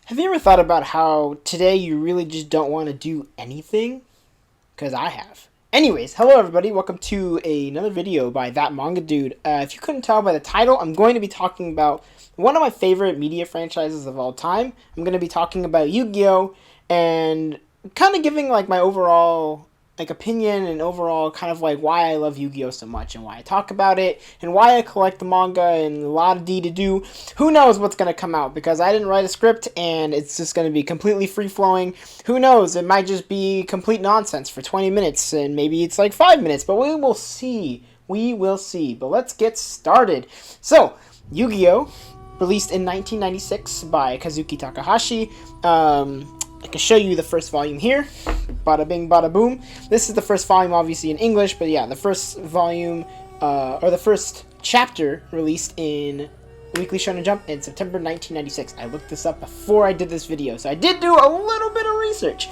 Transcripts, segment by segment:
Have you ever thought about how today you really just don't want to do anything? Because I have. Anyways, hello everybody, welcome to another video by That Manga Dude. If you couldn't tell by the title, I'm going to be talking about one of my favorite media franchises of all time. I'm going to be talking about Yu-Gi-Oh! And kind of giving like my overall opinion and overall kind of like why I love Yu-Gi-Oh! So much and why I talk about it and why I collect the manga and a lot of D to do. Who knows what's going to come out because I didn't write a script and it's just going to be completely free-flowing. Who knows, it might just be complete nonsense for 20 minutes and maybe it's like 5 minutes, but we will see. We will see. But let's get started. So, Yu-Gi-Oh! Released in 1996 by Kazuki Takahashi. I can show you the first volume here. Bada bing, bada boom. This is the first volume, obviously in English, but yeah, the first volume, or the first chapter released in Weekly Shonen Jump in September 1996. I looked this up before I did this video, so I did do a little bit of research.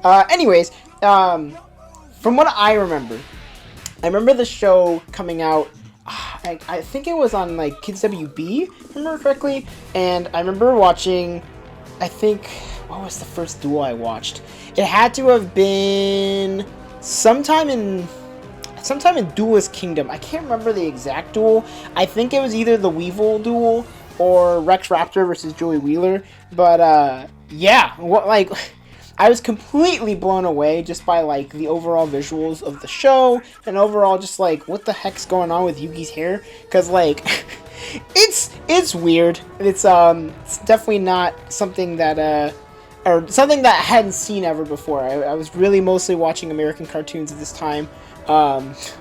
Anyways, from what I remember the show coming out, I think it was on like Kids WB, if I remember correctly, and I remember watching, I think, what was the first duel I watched? It had to have been sometime in Duelist Kingdom. I can't remember the exact duel. I think it was either the Weevil duel or Rex Raptor versus Joey Wheeler. But yeah, I was completely blown away just by like the overall visuals of the show and overall just like what the heck's going on with Yugi's hair, because like it's weird. It's definitely not something that or something that I hadn't seen ever before. I was really mostly watching American cartoons at this time,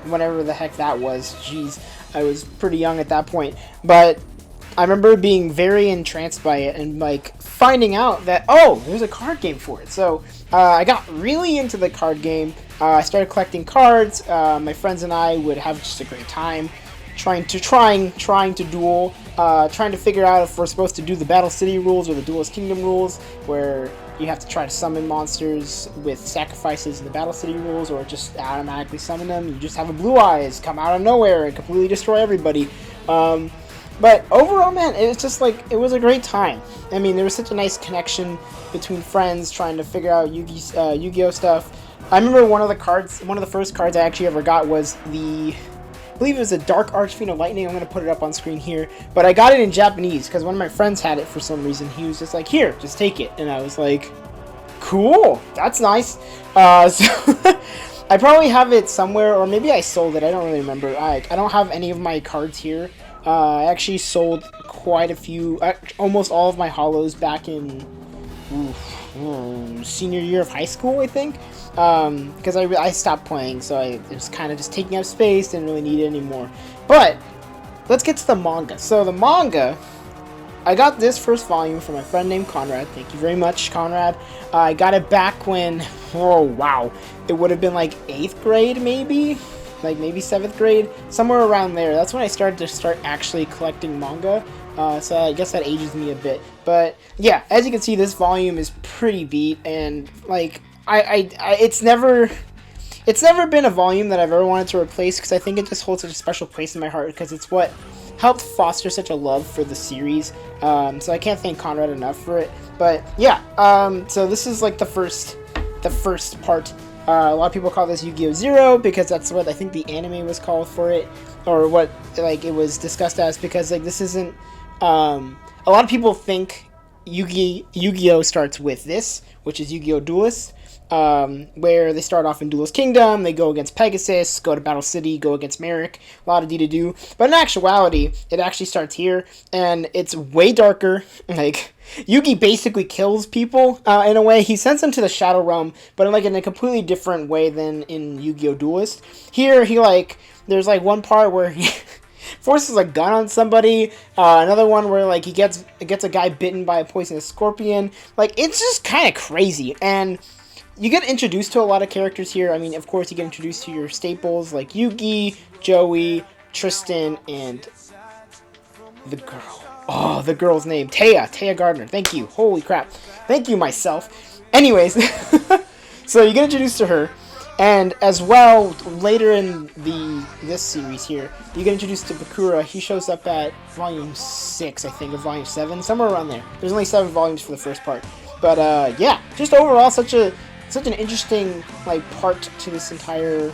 whatever the heck that was. Jeez, I was pretty young at that point, but I remember being very entranced by it and like finding out that, oh, there's a card game for it. So I got really into the card game. I started collecting cards. My friends and I would have just a great time trying to duel, trying to figure out if we're supposed to do the Battle City rules or the Duelist Kingdom rules, where you have to try to summon monsters with sacrifices in the Battle City rules, or just automatically summon them. You just have a Blue Eyes come out of nowhere and completely destroy everybody. But overall, man, it's just like, it was a great time. I mean, there was such a nice connection between friends trying to figure out Yu-Gi-Oh! Stuff. I remember one of the first cards I actually ever got was I believe it was a Dark Archfiend of Lightning. I'm going to put it up on screen here. But I got it in Japanese because one of my friends had it for some reason. He was just like, here, just take it. And I was like, cool, that's nice. So I probably have it somewhere, or maybe I sold it. I don't really remember. I don't have any of my cards here. I actually sold quite a few, almost all of my holos back in senior year of high school, I think. Because I stopped playing, so it was kind of just taking up space, didn't really need it anymore. But let's get to the manga. So the manga, I got this first volume from my friend named Conrad. Thank you very much, Conrad. I got it back when, oh wow, it would have been like 8th grade maybe, like maybe 7th grade, somewhere around there. That's when I started to actually collecting manga. So I guess that ages me a bit. But yeah, as you can see, this volume is pretty beat, and like it's never been a volume that I've ever wanted to replace, because I think it just holds such a special place in my heart, because it's what helped foster such a love for the series. So I can't thank Conrad enough for it. But yeah, so this is like the first part. A lot of people call this Yu-Gi-Oh! Zero, because that's what I think the anime was called for it, or what like it was discussed as, because like this isn't. A lot of people think Yu-Gi-Oh! Starts with this, which is Yu-Gi-Oh! Duelist. Where they start off in Duelist Kingdom, they go against Pegasus, go to Battle City, go against Merrick, a lot of D to do. But in actuality, it actually starts here, and it's way darker. Like, Yugi basically kills people, in a way. He sends them to the Shadow Realm, but in a completely different way than in Yu-Gi-Oh! Duelist. Here, there's like one part where he forces a gun on somebody, another one where like he gets a guy bitten by a poisonous scorpion. Like, it's just kind of crazy, and you get introduced to a lot of characters here. I mean, of course, you get introduced to your staples like Yugi, Joey, Tristan, and the girl. Oh, the girl's name. Taya Gardner. Thank you. Holy crap. Thank you, myself. Anyways, so you get introduced to her. And as well, later in this series here, you get introduced to Bakura. He shows up at volume 6, I think, or volume 7, somewhere around there. There's only 7 volumes for the first part. But yeah, just overall such an interesting like part to this entire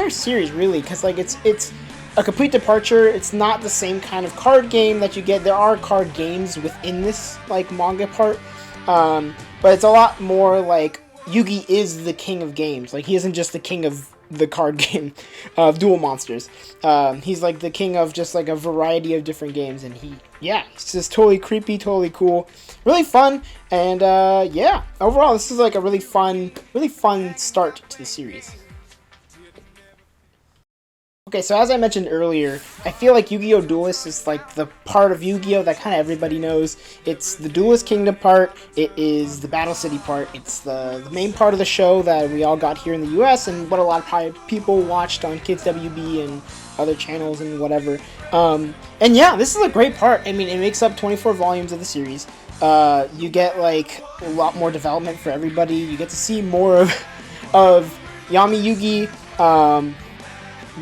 series, really, because like it's a complete departure. It's not the same kind of card game that you get. There are card games within this like manga part, but it's a lot more like Yugi is the king of games. Like, he isn't just the king of the card game of Duel Monsters. He's like the king of just like a variety of different games, and he's just totally creepy, totally cool, really fun, and yeah, overall this is like a really fun start to the series. Okay, so as I mentioned earlier, I feel like Yu-Gi-Oh! Duelist is like the part of Yu-Gi-Oh! That kind of everybody knows. It's the Duelist Kingdom part, it is the Battle City part, it's the main part of the show that we all got here in the US, and what a lot of people watched on Kids WB and other channels and whatever. And yeah, this is a great part. I mean, it makes up 24 volumes of the series. You get like a lot more development for everybody. You get to see more of Yami Yugi,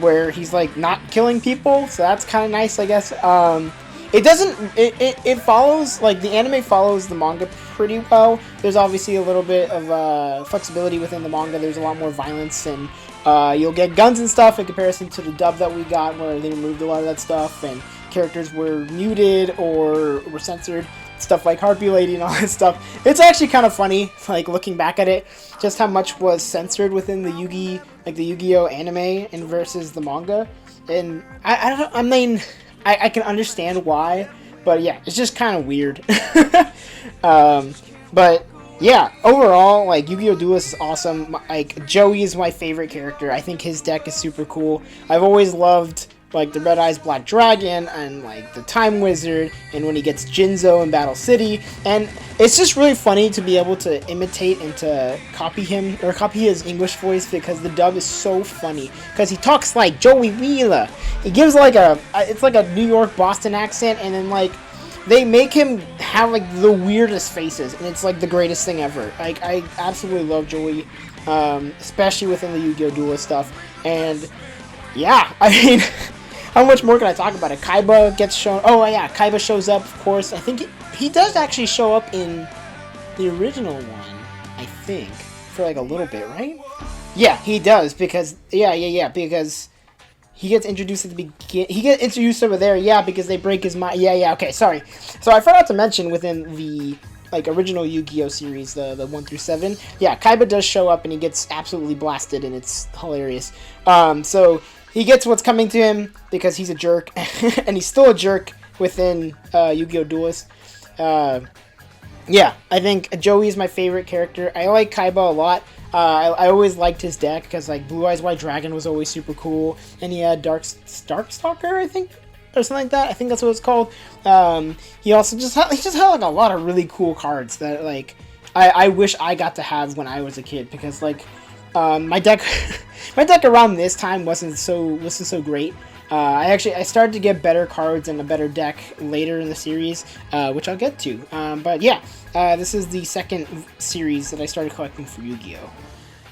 where he's like not killing people, so that's kind of nice, I guess. It follows, like, the anime follows the manga pretty well. There's obviously a little bit of flexibility within the manga. There's a lot more violence, and you'll get guns and stuff in comparison to the dub that we got, where they removed a lot of that stuff and characters were muted or were censored, stuff like Harpy Lady and all that stuff. It's actually kind of funny, like, looking back at it, just how much was censored within the Yu-Gi-Oh! Anime and versus the manga. And I can understand why, but yeah, it's just kind of weird. But yeah, overall, like, Yu-Gi-Oh! Duelist is awesome. Like, Joey is my favorite character. I think his deck is super cool. I've always loved, like, the Red Eyes Black Dragon and, like, the Time Wizard, and when he gets Jinzo in Battle City. And it's just really funny to be able to imitate and to copy him, or copy his English voice, because the dub is so funny. Because he talks like Joey Wheeler. He gives, like, it's like a New York Boston accent, and then, like, they make him have, like, the weirdest faces, and it's, like, the greatest thing ever. Like, I absolutely love Joey, especially within the Yu-Gi-Oh! Duelist stuff. And yeah, I mean, how much more can I talk about it? Kaiba gets shown. Oh yeah, Kaiba shows up, of course. I think he does actually show up in the original one, I think, for like a little bit, right? Yeah, he does, because because he gets introduced at the beginning. He gets introduced over there, yeah, because they break his mind. Yeah, okay, sorry. So I forgot to mention within the, like, original Yu-Gi-Oh! Series, the 1 through 7, yeah, Kaiba does show up and he gets absolutely blasted, and it's hilarious. So he gets what's coming to him because he's a jerk, and he's still a jerk within Yu-Gi-Oh! Duelist. Yeah, I think Joey is my favorite character. I like Kaiba a lot. I always liked his deck because, like, Blue Eyes White Dragon was always super cool, and he had Darkstalker, I think, or something like that. I think that's what it's called. He also just had like a lot of really cool cards that, like, I wish I got to have when I was a kid, because, like, my deck around this time wasn't so great. I started to get better cards and a better deck later in the series, which I'll get to. But yeah, this is the second series that I started collecting for Yu-Gi-Oh!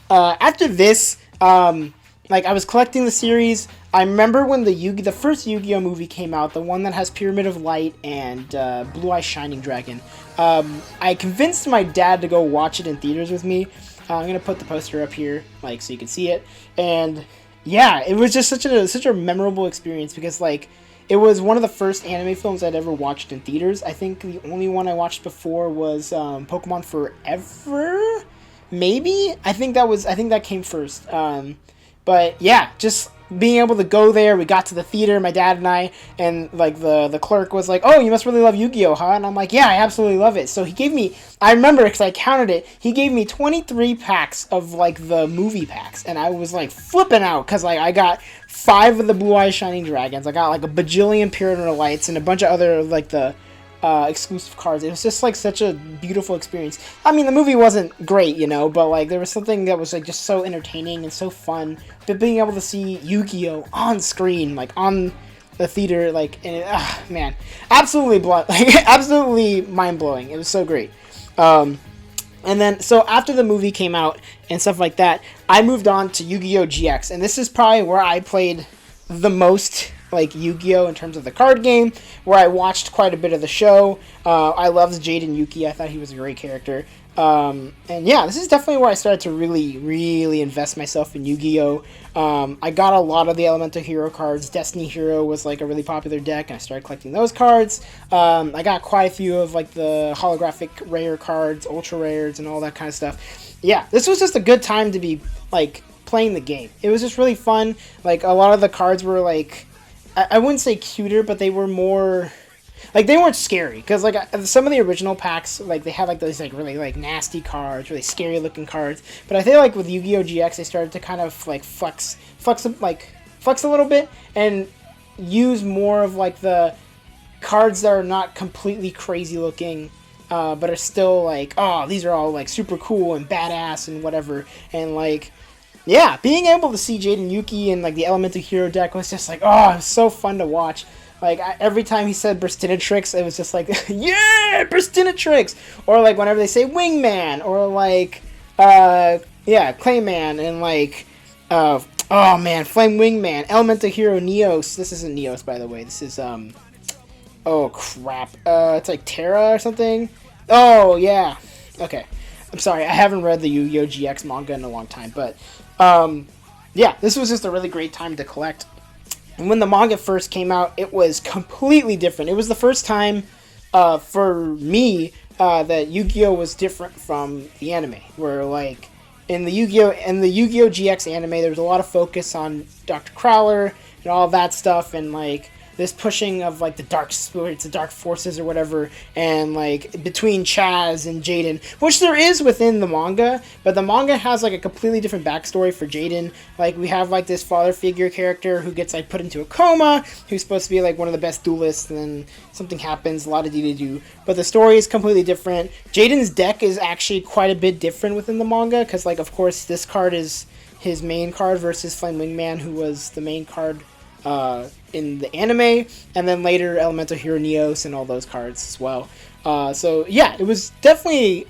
After this, like, I was collecting the series. I remember when the first Yu-Gi-Oh! Movie came out, the one that has Pyramid of Light and Blue Eye Shining Dragon. I convinced my dad to go watch it in theaters with me. I'm gonna put the poster up here, like, so you can see it. And yeah, it was just such a memorable experience, because, like, it was one of the first anime films I'd ever watched in theaters. I think the only one I watched before was Pokemon Forever, maybe. I think that came first. But yeah, just being able to go there, we got to the theater, my dad and I, and, like, the clerk was like, "Oh, you must really love Yu-Gi-Oh, huh?" And I'm like, "Yeah, I absolutely love it." So he gave me, I remember because I counted it, he gave me 23 packs of, like, the movie packs, and I was, like, flipping out, because, like, I got 5 of the Blue Eye Shining Dragons, I got, like, a bajillion Pyramid of Lights, and a bunch of other, like, the exclusive cards. It was just, like, such a beautiful experience. I mean, the movie wasn't great, you know, but, like, there was something that was, like, just so entertaining and so fun. But being able to see Yu-Gi-Oh! On screen, like, on the theater, like, and man, absolutely absolutely mind-blowing. It was so great. And then, so after the movie came out and stuff like that, I moved on to YuGiOh GX, and this is probably where I played the most, like, Yu-Gi-Oh! In terms of the card game, where I watched quite a bit of the show. I loved Jaden Yuki. I thought he was a great character. And yeah, this is definitely where I started to really invest myself in Yu-Gi-Oh! I got a lot of the Elemental Hero cards. Destiny Hero was like a really popular deck, and I started collecting those cards. I got quite a few of like the holographic rare cards, ultra rares, and all that kind of stuff. Yeah, this was just a good time to be like playing the game. It was just really fun. Like a lot of the cards were like, I wouldn't say cuter, but they were more... Like, they weren't scary, because, like, some of the original packs, like, they had, like, those, like, really, like, nasty cards, really scary-looking cards, but I feel like with Yu-Gi-Oh! GX, they started to kind of, like, flex a little bit, and use more of, like, the cards that are not completely crazy-looking, but are still, like, oh, these are all, like, super cool and badass and whatever, and, like... Yeah, being able to see Jaden Yuki and, like, the Elemental Hero deck was just, like, oh, it was so fun to watch. Like, every time he said Burstinatrix, it was just like, yeah, Burstinatrix! Or, like, whenever they say Wingman, or, like, yeah, Clayman, and, like, oh, man, Flame Wingman, Elemental Hero Neos. This isn't Neos, by the way. This is, oh, crap. It's, like, Terra or something? Oh, yeah. Okay. I'm sorry, I haven't read the YuGiOh GX manga in a long time, but, yeah, this was just a really great time to collect. And when the manga first came out, it was completely different. It was the first time for me that Yu-Gi-Oh! Was different from the anime. Where, like, in the YuGiOh GX anime, there was a lot of focus on Dr. Crowler and all that stuff, and, like, this pushing of, like, the dark spirits, the dark forces or whatever, and, like, between Chaz and Jaden, which there is within the manga, but the manga has, like, a completely different backstory for Jaden. Like, we have, like, this father figure character who gets, like, put into a coma, who's supposed to be, like, one of the best duelists, and then something happens, a lot of dee-dee-doo, but the story is completely different. Jaden's deck is actually quite a bit different within the manga, because, like, of course, this card is his main card versus Flame Wingman, who was the main card in the anime, and then later Elemental Hero Neos and all those cards as well. So yeah, it was definitely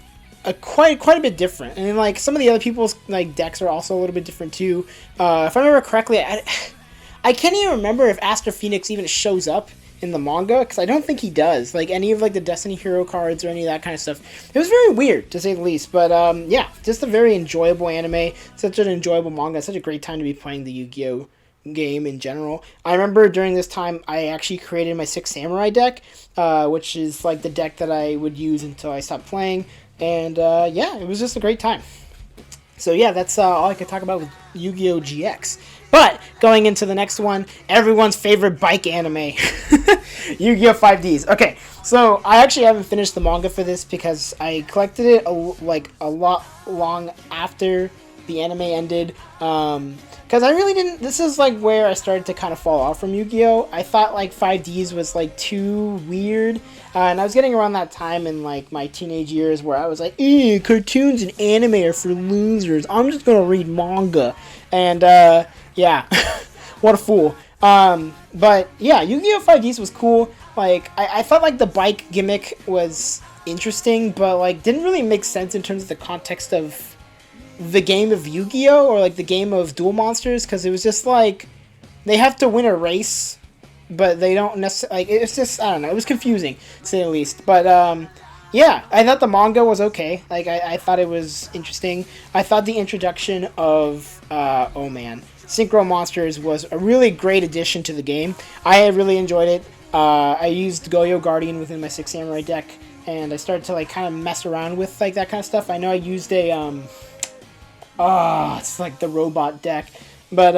quite a bit different, and then, like, some of the other people's, like, decks are also a little bit different too. If I remember correctly, I can't even remember if Astro Phoenix even shows up in the manga, because I don't think he does, like, any of, like, the Destiny Hero cards or any of that kind of stuff. It was very weird, to say the least, but yeah, just a very enjoyable anime, such an enjoyable manga, such a great time to be playing the Yu-Gi-Oh! Game in general. I remember during this time I actually created my 6 Samurai deck, which is like the deck that I would use until I stopped playing, and yeah, it was just a great time. So yeah, that's all I could talk about with YuGiOh GX. But going into the next one, everyone's favorite bike anime, Yu-Gi-Oh 5Ds. Okay, so I actually haven't finished the manga for this because I collected it a lot long after the anime ended, because I really didn't... This is, like, where I started to kind of fall off from Yu-Gi-Oh! I thought, like, 5Ds was, like, too weird, and I was getting around that time in, like, my teenage years where I was like, ew, cartoons and anime are for losers, I'm just gonna read manga, and, yeah, what a fool. But, yeah, Yu-Gi-Oh! 5Ds was cool. Like, I felt like the bike gimmick was interesting, but, like, didn't really make sense in terms of the context of the game of Yu-Gi-Oh! Or, like, the game of Duel Monsters, because it was just, like, they have to win a race, but they don't necessarily, like, it's just, I don't know, it was confusing, to say the least, but, yeah, I thought the manga was okay, like, I thought it was interesting. I thought the introduction of, oh man, Synchro Monsters was a really great addition to the game. I really enjoyed it. I used Goyo Guardian within my 6 Samurai deck, and I started to, like, kind of mess around with, like, that kind of stuff. I know I used a, it's like the robot deck, but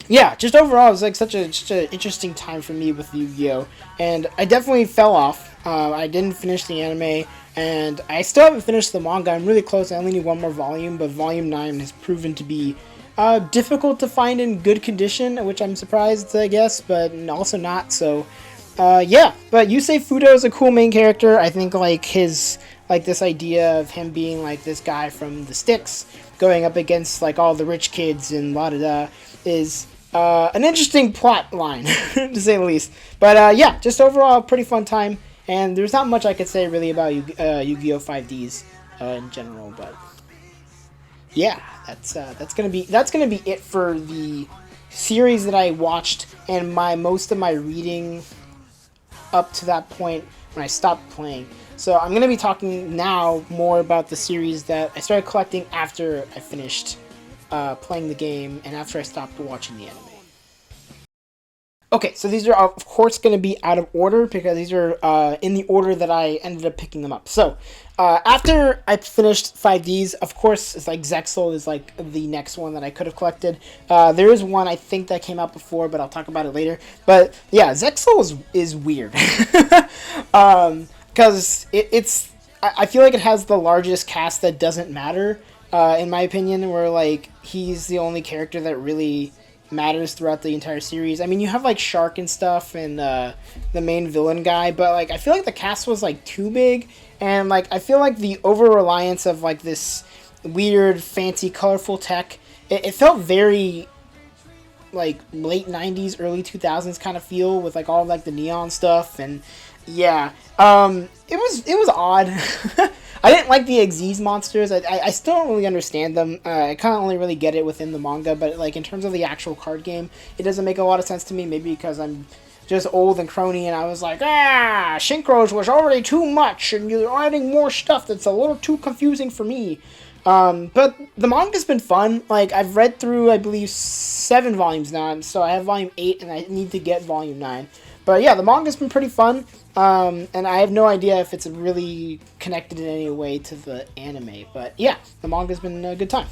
yeah, just overall it was like such an interesting time for me with Yu-Gi-Oh! And I definitely fell off. I didn't finish the anime, and I still haven't finished the manga. I'm really close. I only need one more volume, but volume 9 has proven to be difficult to find in good condition, which I'm surprised, I guess, but also not. So yeah, but Yusei Fudo is a cool main character. I think, like, his, like, this idea of him being, like, this guy from the sticks going up against, like, all the rich kids and la-da-da is an interesting plot line, to say the least. But yeah, just overall a pretty fun time, and there's not much I could say really about Yu-Gi-Oh 5Ds. in general. But yeah, that's gonna be it for the series that I watched and most of my reading up to that point when I stopped playing. So I'm gonna be talking now more about the series that I started collecting after I finished playing the game and after I stopped watching the anime. Okay, so these are of course going to be out of order because these are in the order that I ended up picking them up. So after I finished 5Ds, of course, it's like Zexol is like the next one that I could have collected. There is one I think that came out before, but I'll talk about it later. But yeah, Zexol is weird because I feel like it has the largest cast that doesn't matter in my opinion, where like he's the only character that really matters throughout the entire series. I mean, you have like Shark and stuff and the main villain guy, but like I feel like the cast was like too big, and like I feel like the over reliance of like this weird fancy colorful tech, it felt very like late 90s early 2000s kind of feel with like all like the neon stuff. And yeah, it was odd. I didn't like the Xyz monsters. I still don't really understand them. I kind of only really get it within the manga, but like in terms of the actual card game, it doesn't make a lot of sense to me. Maybe because I'm just old and crony, and I was like, Synchros was already too much, and you're adding more stuff that's a little too confusing for me. But the manga's been fun. Like I've read through, I believe, 7 volumes now, so I have volume 8, and I need to get volume 9. But yeah, the manga's been pretty fun, and I have no idea if it's really connected in any way to the anime. But yeah, the manga's been a good time.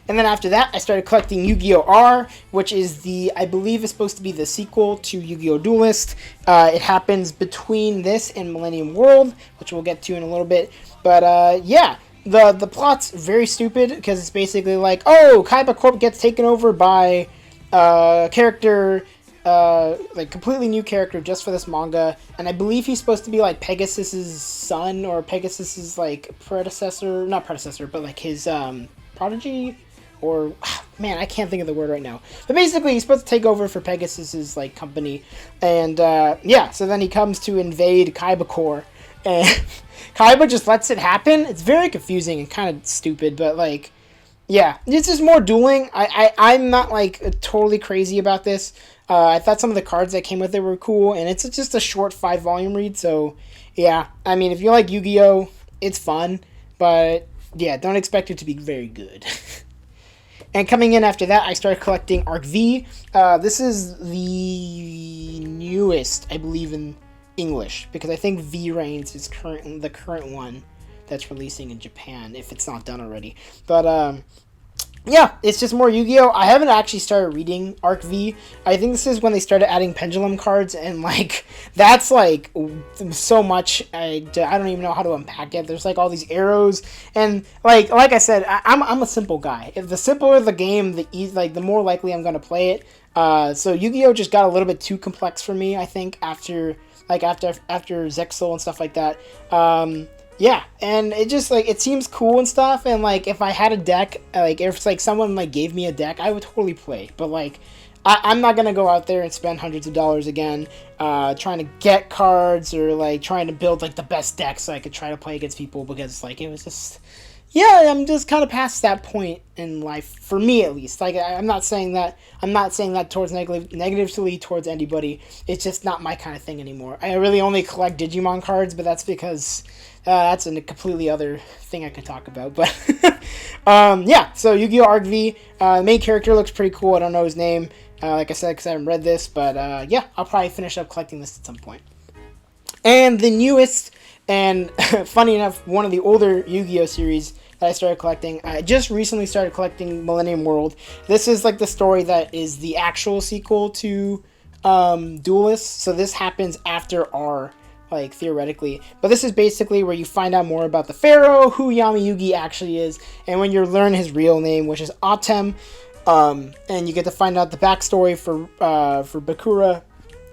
And then after that, I started collecting YuGiOh R, which is I believe is supposed to be the sequel to Yu-Gi-Oh! Duelist. It happens between this and Millennium World, which we'll get to in a little bit. But yeah, the plot's very stupid, because it's basically like, oh, Kaiba Corp gets taken over by a character, like completely new character just for this manga, and I believe he's supposed to be like Pegasus's son, or Pegasus's like not predecessor, but like his prodigy, or man, I can't think of the word right now. But basically, he's supposed to take over for Pegasus's like company, and yeah, so then he comes to invade Kaiba Corp, and Kaiba just lets it happen. It's very confusing and kind of stupid, but like, yeah, it's just more dueling. I'm not like totally crazy about this. I thought some of the cards that came with it were cool, and it's just a short 5-volume read, so yeah. I mean, if you like Yu-Gi-Oh, it's fun, but yeah, don't expect it to be very good. And coming in after that, I started collecting Arc V. This is the newest, I believe, in English, because I think V Reigns is the current one that's releasing in Japan, if it's not done already. But yeah, it's just more Yu-Gi-Oh! I haven't actually started reading Arc V. I think this is when they started adding pendulum cards, and like that's like so much. I don't even know how to unpack it. There's like all these arrows, and like I said, I'm a simple guy. If the simpler the game, the more likely I'm gonna play it. So Yu-Gi-Oh! Just got a little bit too complex for me, I think, after Zexol and stuff like that. Yeah, and it just like it seems cool and stuff, and like if I had a deck, like if like someone like gave me a deck, I would totally play. But like I'm not gonna go out there and spend hundreds of dollars again trying to get cards, or like trying to build like the best deck so I could try to play against people, because like it was just, yeah, I'm just kind of past that point in life, for me at least. Like I'm not saying that towards negatively towards anybody. It's just not my kind of thing anymore. I really only collect Digimon cards, but that's because that's a completely other thing I could talk about. But yeah, so Yu-Gi-Oh! Arc V, main character looks pretty cool. I don't know his name, like I said, because I haven't read this. But yeah, I'll probably finish up collecting this at some point. And the newest, and funny enough, one of the older Yu-Gi-Oh! Series that I started collecting, I just recently started collecting Millennium World. This is like the story that is the actual sequel to Duelist. So this happens after R, like theoretically, but this is basically where you find out more about the Pharaoh, who Yami-Yugi actually is, and when you learn his real name, which is Atem, and you get to find out the backstory for Bakura,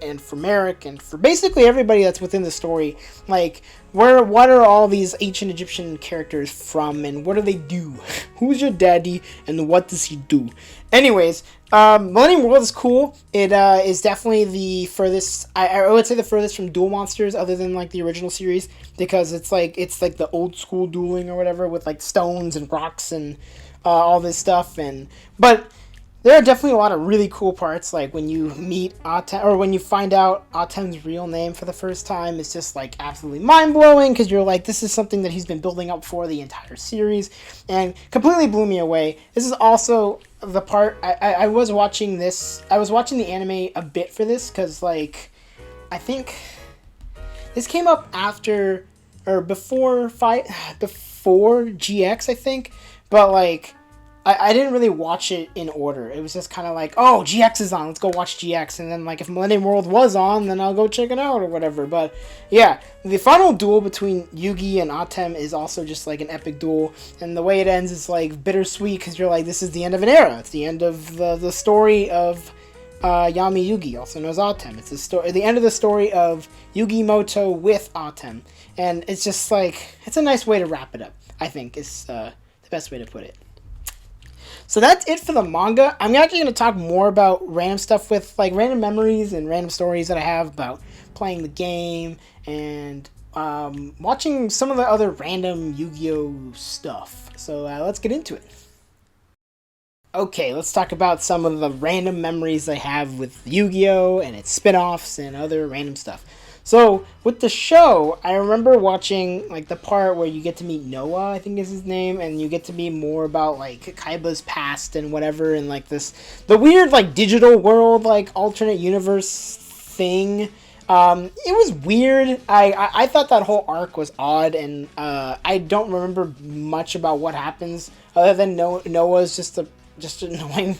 and for Merrick and for basically everybody that's within the story. Like, what are all these ancient Egyptian characters from, and what do they do? Who's your daddy, and what does he do? Anyways, Millennium World is cool. It is definitely the furthest, I would say the furthest from Duel Monsters, other than like the original series, because it's like the old school dueling or whatever with like stones and rocks and all this stuff. But there are definitely a lot of really cool parts, like when you meet Atem, or when you find out Atem's real name for the first time. It's just like absolutely mind-blowing, because you're like, this is something that he's been building up for the entire series, and completely blew me away. This is also the part, I was watching this, I was watching the anime a bit for this, because like, I think this came up after, or before GX, I think, but like, I didn't really watch it in order. It was just kind of like, oh, GX is on, let's go watch GX. And then, like, if Millennium World was on, then I'll go check it out or whatever. But, yeah, the final duel between Yugi and Atem is also just, like, an epic duel. And the way it ends is, like, bittersweet, because you're like, this is the end of an era. It's the end of the story of Yami Yugi, also known as Atem. It's the end of the story of Yugi Moto with Atem. And it's just, like, it's a nice way to wrap it up, I think, is the best way to put it. So that's it for the manga. I'm actually going to talk more about random stuff with, like, random memories and random stories that I have about playing the game and watching some of the other random Yu-Gi-Oh stuff. So let's get into it. Okay, let's talk about some of the random memories I have with Yu-Gi-Oh and its spin-offs and other random stuff. So, with the show, I remember watching, like, the part where you get to meet Noah, I think is his name, and you get to meet more about, like, Kaiba's past and whatever, and, like, the weird, like, digital world, like, alternate universe thing. It was weird. I thought that whole arc was odd, and I don't remember much about what happens, other than Noah's just annoying.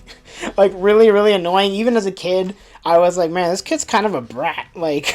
Like, really, really annoying. Even as a kid, I was like, man, this kid's kind of a brat. Like,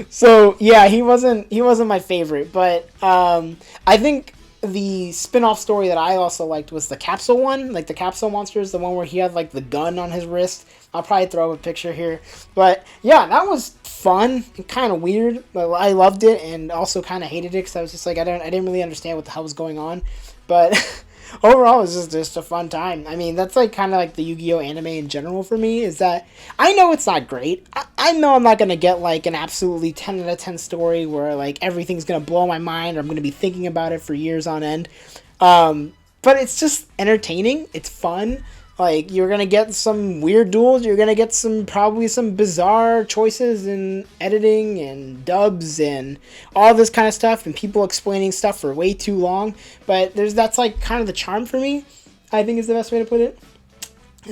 so yeah, he wasn't my favorite, but I think the spin-off story that I also liked was the Capsule one, like the Capsule Monsters, the one where he had like the gun on his wrist. I'll probably throw up a picture here, but yeah, that was fun and kind of weird, but I loved it and also kind of hated it, because I was just like, I didn't really understand what the hell was going on, but overall, it was just a fun time. I mean, that's like kind of like the Yu-Gi-Oh anime in general for me, is that I know it's not great. I know I'm not going to get like an absolutely 10 out of 10 story where like everything's going to blow my mind, or I'm going to be thinking about it for years on end. But it's just entertaining. It's fun. Like, you're going to get some weird duels. You're going to get probably some bizarre choices in editing and dubs and all this kind of stuff, and people explaining stuff for way too long. But that's like kind of the charm for me, I think is the best way to put it.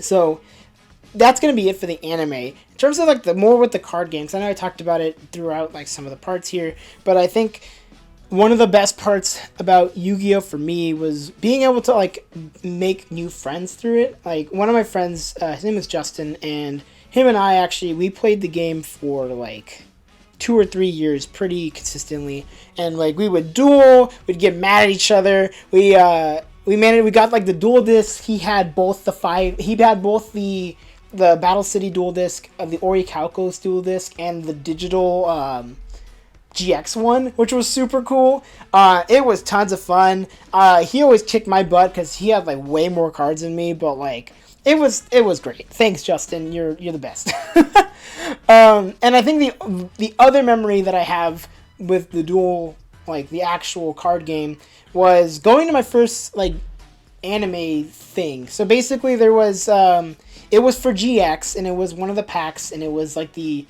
So that's going to be it for the anime. In terms of like the more with the card games, I know I talked about it throughout like some of the parts here, but I think one of the best parts about Yu-Gi-Oh for me was being able to like make new friends through it. Like, one of my friends, his name is Justin, and him and I we played the game for like 2 or 3 years pretty consistently, and like we would duel, we'd get mad at each other. We got like the duel disc. He had both the Battle City duel disc, the Orichalcos duel disc, and the digital GX one, which was super cool. It was tons of fun. He always kicked my butt because he had like way more cards than me, but like it was great. Thanks, Justin. You're the best. And I think the other memory that I have with the duel, like the actual card game, was going to my first like anime thing. So basically, there was it was for GX, and it was one of the packs, and it was like the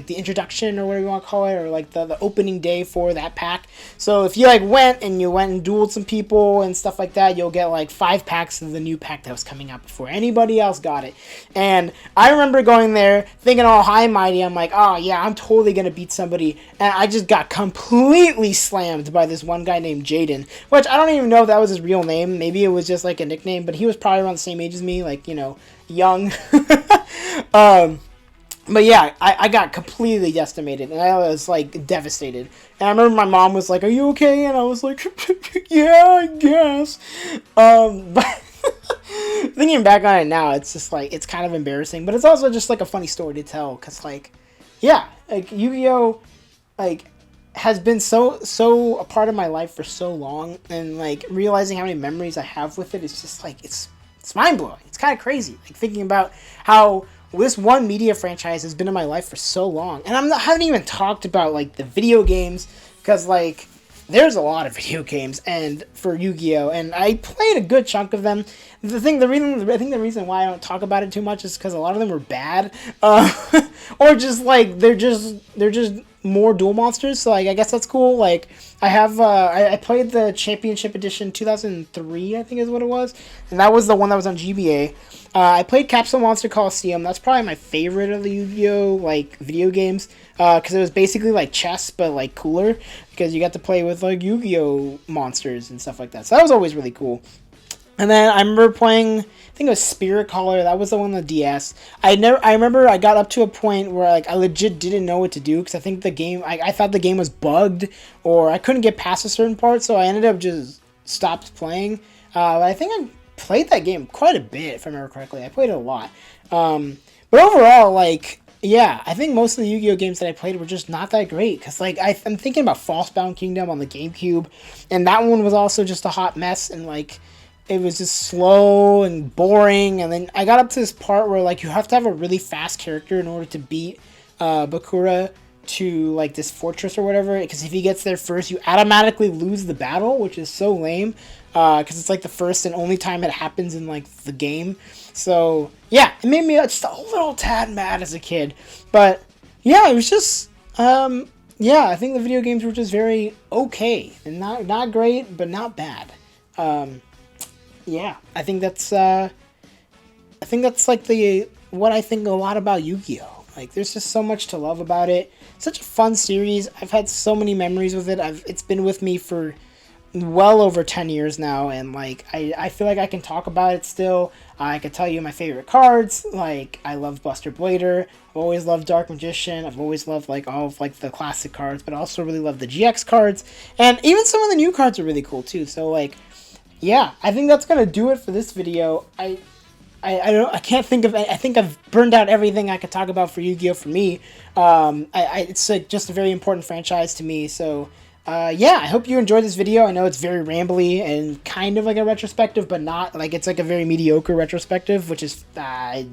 introduction, or whatever you want to call it, or like the opening day for that pack. So if you like went and dueled some people and stuff like that, you'll get like 5 packs of the new pack that was coming out before anybody else got it. And I remember going there thinking all high and mighty, I'm like, oh yeah, I'm totally gonna beat somebody, and I just got completely slammed by this one guy named Jaden, which I don't even know if that was his real name. Maybe it was just like a nickname, but he was probably around the same age as me, like, you know, young. But yeah, I got completely decimated, and I was, like, devastated. And I remember my mom was like, are you okay? And I was like, yeah, I guess. But Thinking back on it now, it's just like, it's kind of embarrassing, but it's also just like a funny story to tell, because like, yeah, like Yu-Gi-Oh, like, has been so a part of my life for so long, and like realizing how many memories I have with it is just like, it's mind-blowing. It's kind of crazy, like thinking about how this one media franchise has been in my life for so long, and I haven't even talked about like the video games, because like there's a lot of video games and for Yu-Gi-Oh, and I played a good chunk of them. I think the reason why I don't talk about it too much is because a lot of them were bad, or just like they're just more duel monsters. So like I guess that's cool. Like I have I played the Championship Edition 2003, I think is what it was, and that was the one that was on GBA. I played Capsule Monster Coliseum. That's probably my favorite of the Yu-Gi-Oh like video games, because it was basically like chess but like cooler, because you got to play with like Yu-Gi-Oh monsters and stuff like that. So that was always really cool. And then I remember playing, I think it was Spirit Caller. That was the one on the DS. I remember I got up to a point where like I legit didn't know what to do, because I think the game, I thought the game was bugged, or I couldn't get past a certain part, so I ended up just stopped playing. But I think I played that game quite a bit, if I remember correctly. I played it a lot. But overall, like, yeah, I think most of the Yu-Gi-Oh games that I played were just not that great, because like I'm thinking about Falsebound Kingdom on the GameCube, and that one was also just a hot mess, and like it was just slow and boring. And then I got up to this part where like you have to have a really fast character in order to beat Bakura to like this fortress or whatever, because if he gets there first you automatically lose the battle, which is so lame, because it's like the first and only time it happens in like the game. So yeah, it made me just a little tad mad as a kid. But yeah, it was just yeah, I think the video games were just very okay, and not great but not bad. Yeah, I think that's like what I think a lot about Yu-Gi-Oh. Like, there's just so much to love about it. Such a fun series. I've had so many memories with it. It's been with me for well over 10 years now, and like I feel like I can talk about it still. I could tell you my favorite cards. Like, I love Buster Blader. I've always loved Dark Magician. I've always loved like all of like the classic cards, but I also really love the GX cards, and even some of the new cards are really cool too. So like, yeah, I think that's gonna do it for this video. I can't think of. I think I've burned out everything I could talk about for Yu-Gi-Oh for me. It's like just a very important franchise to me. So yeah, I hope you enjoyed this video. I know it's very rambly and kind of like a retrospective, but not like, it's like a very mediocre retrospective, which is I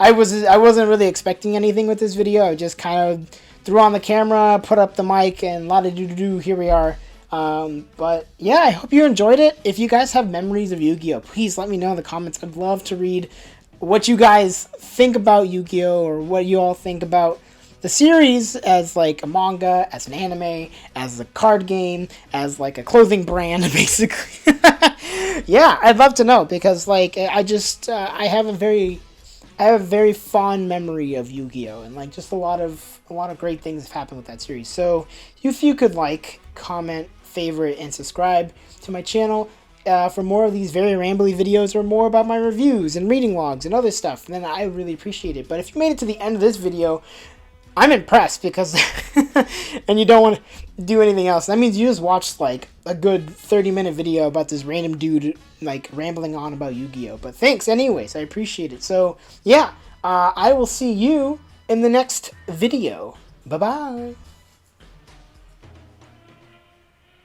wasn't really expecting anything with this video. I just kind of threw on the camera, put up the mic, and la da doo doo doo. Here we are. But yeah, I hope you enjoyed it. If you guys have memories of Yu-Gi-Oh, please let me know in the comments. I'd love to read what you guys think about Yu-Gi-Oh, or what you all think about the series as like a manga, as an anime, as a card game, as like a clothing brand, basically. Yeah, I'd love to know, because like I have a very fond memory of Yu-Gi-Oh, and like just a lot of great things have happened with that series. So if you could like, comment, favorite, and subscribe to my channel for more of these very rambly videos, or more about my reviews and reading logs and other stuff, then I really appreciate it. But if you made it to the end of this video, I'm impressed, because and you don't want to do anything else. That means you just watched like a good 30-minute video about this random dude like rambling on about Yu-Gi-Oh. But thanks anyways, I appreciate it. So yeah, I will see you in the next video. Bye bye.